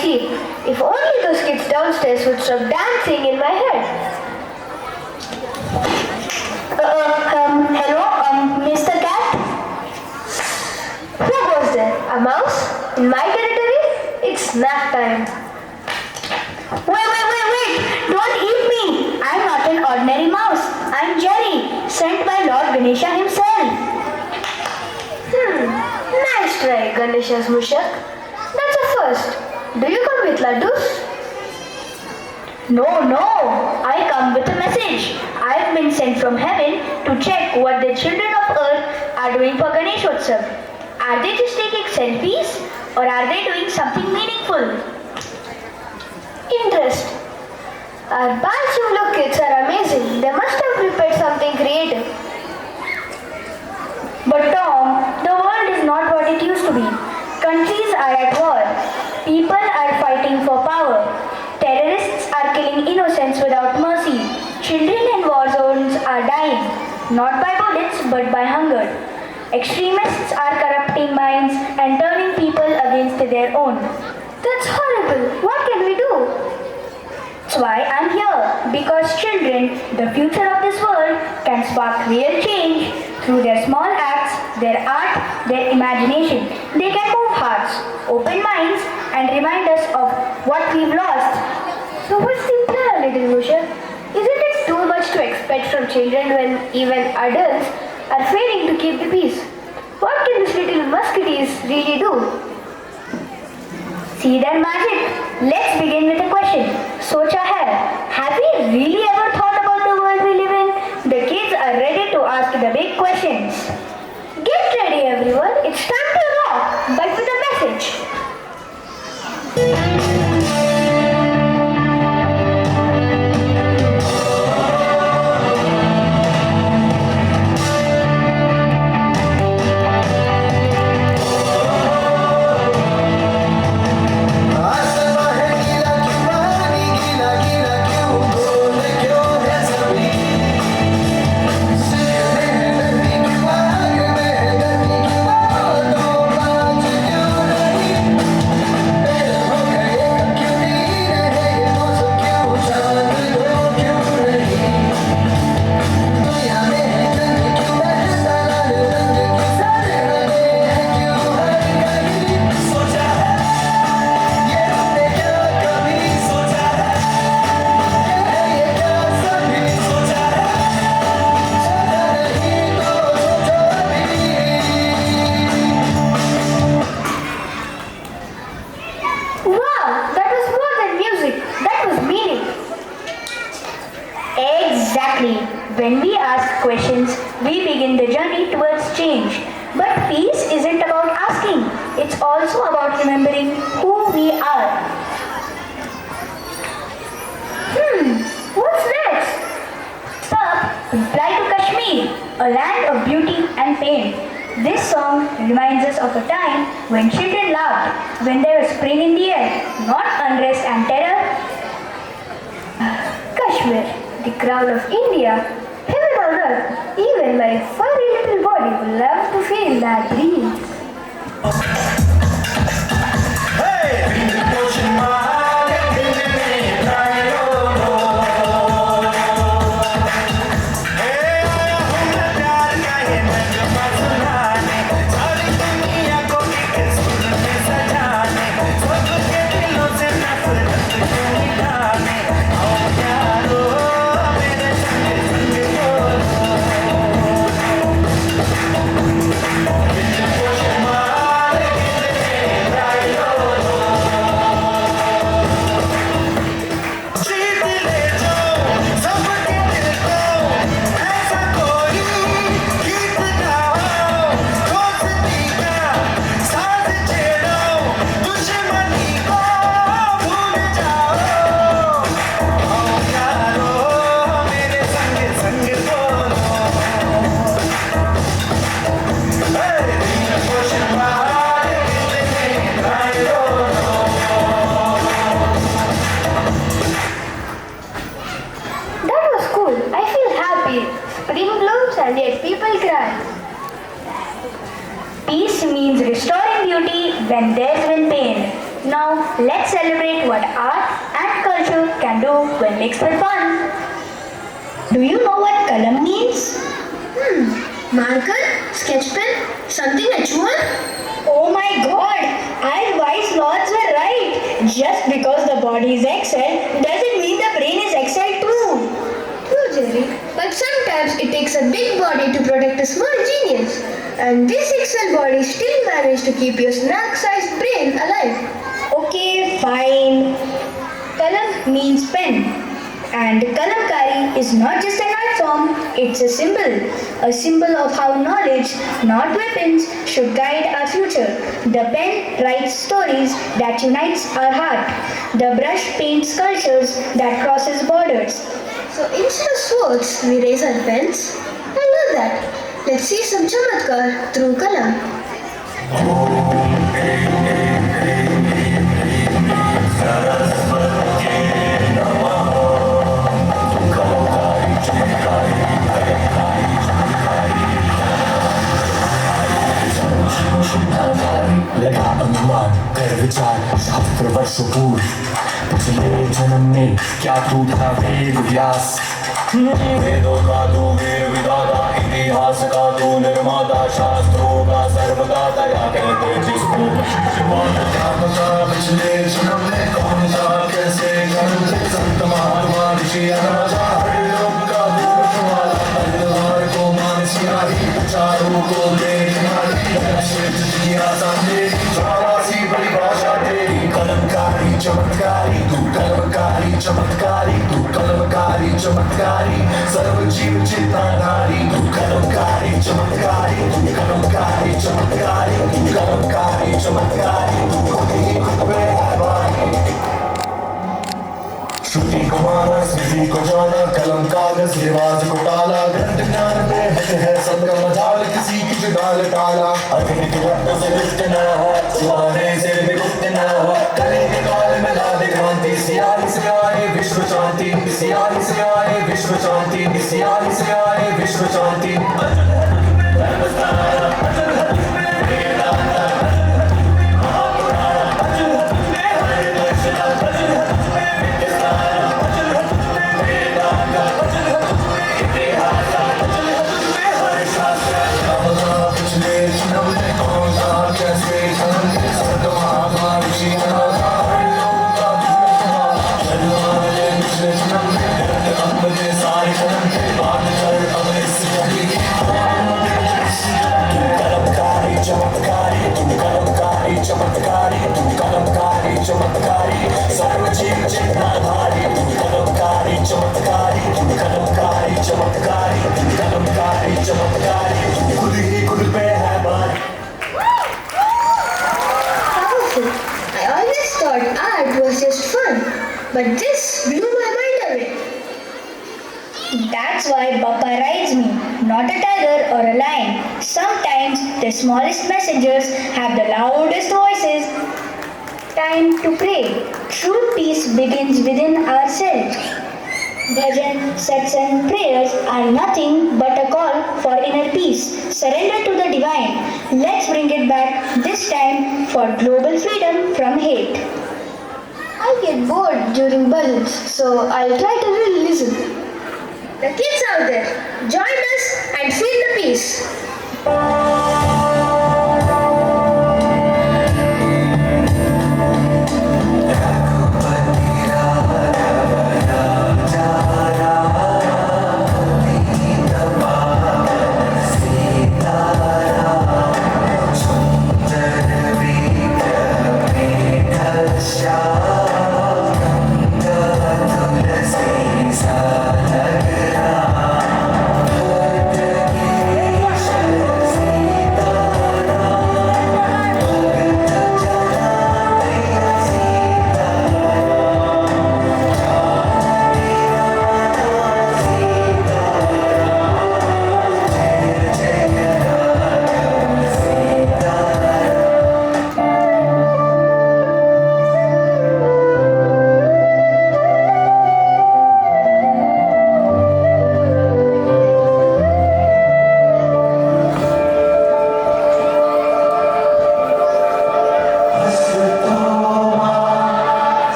sleep. If only those kids downstairs would stop dancing in my head. Hello, Mr. Cat? What was there? A mouse? In my territory? It's snack time. Wait! Don't eat me! I'm not an ordinary mouse. I'm Jerry, sent by Lord Ganesha himself. Nice try, Ganesha's Mushak. That's a first. Do you come with laddus? No, I come with a message. I've been sent from heaven to check what the children of earth are doing for Ganeshotsav. Are they just taking selfies or are they doing something meaningful? Interest. Our Balshivlo kids are amazing. They must have prepared something creative. But Tom, the world is not what it used to be. Countries are at war. People are fighting for power. Terrorists are killing innocents without mercy. Children in war zones are dying, not by bullets but by hunger. Extremists are corrupting minds and turning people against their own. That's horrible. What can we do? That's why I'm here, because children, the future of this world, can spark real change through their small acts, their art, their imagination. They can move hearts, open minds, and remind us of what we've lost. So what's the plan, little Mushak? Isn't it too much to expect from children when even adults are failing to keep the peace? What can these little musketeers really do? See their magic? Let's begin with a question. Socha hai, have we really ever thought about the world we live in? The kids are ready to ask the big questions. Get ready, everyone. It's time to rock, but with a message. When we ask questions, we begin the journey towards change. But peace isn't about asking, it's also about remembering who we are. What's next? Pup, fly to Kashmir, a land of beauty and pain. This song reminds us of a time when children laughed, when there was spring in the air, not unrest and terror. Kashmir, the crown of India. Heaven on earth, even my furry little body would love to feel that breeze. And yet people cry. Peace means restoring beauty when there's been pain. Now let's celebrate what art and culture can do when mixed with fun. Do you know what kalam means? Marker, sketch pen, something actual? Oh my god, our wise lords were right. Just because the body is excel doesn't mean the brain is excel too. True, Jerry. But sometimes it takes a big body to protect a small genius. And this Excel body still managed to keep your snack-sized brain alive. Okay, fine. Kalam means pen. And kalamkari is not just an art form, it's a symbol of how knowledge, not weapons, should guide our future. The pen writes stories that unites our heart. The brush paints sculptures that crosses borders. So instead of swords, we raise our pens. I love that. Let's see some chamatkar through kalam. लगा अनुमान कर विचार शास्त्र वर्षों पूर्व पिछले जन्म में क्या टूटा वेद व्यास वेदों का तू वीर विधाता इतिहास का तू निर्माता शास्त्रों का सर्वदाता या कहते जिसको पिछले जन्म में कौन था कैसे संत महात्मा ऋषि राजा हर लोग का हर को मान सियाही चारों को कलमकारी चमत्कारी तू कलमकारी चमत्कारी तू कलमकारी चमत्कारी सर्व जीव चेतनाधारी तू कलमकारी चमत्कारी तू कलमकारी चमत्कारी तू कलमकारी चमत्कारी तू खुद ही खुद पे श्रुति को माना स्मृति को जाना कलम कागज रिवाज को टाला ग्रंथ ज्ञान में है सबका मजाल किसी की जुदाल टाला अग्नि के रक्त से लिप्त न हो सुहाने से विलुप्त न हो कले के काल में ला दे क्रांति सियाली से आए विश्व शांति सियाली से आए विश्व शांति सियाली से आए विश्व शांति I always thought art was just fun, but this blew my mind away. That's why Bappa rides me, not a tiger or a lion. Sometimes the smallest messengers have the loudest voices. Time to pray. True peace begins within ourselves. Bhajan, satsang, prayers are nothing but a call for inner peace. Surrender to the divine. Let's bring it back, this time for global freedom from hate. I get bored during bhajans, so I'll try to really listen. The kids out there, join us and feel the peace.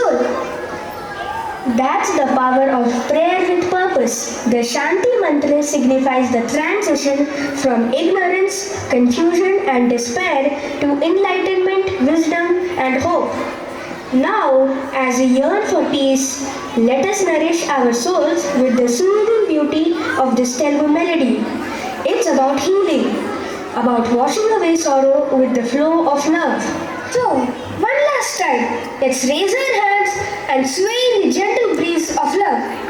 soul. That's the power of prayer with purpose. The Shanti mantra signifies the transition from ignorance, confusion, and despair to enlightenment, wisdom, and hope. Now, as we yearn for peace, let us nourish our souls with the soothing beauty of this Telugu melody. It's about healing, about washing away sorrow with the flow of love. So, one last time, let's raise our hands and sway in the gentle breeze of love.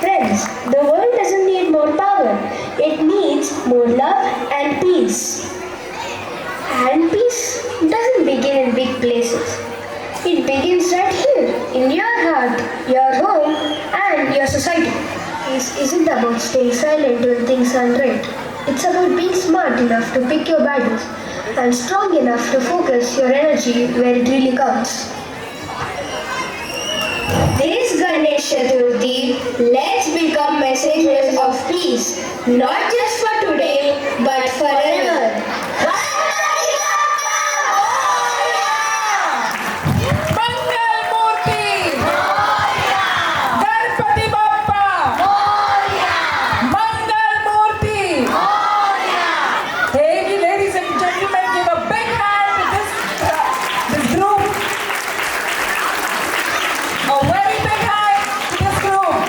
Friends, the world doesn't need more power. It needs more love and peace. And peace doesn't begin in big places. It begins right here, in your heart, your home, and your society. Peace isn't about staying silent when things aren't right. It's about being smart enough to pick your battles and strong enough to focus your energy where it really counts. This Ganesh Chaturthi, let's become messengers of peace, not just for today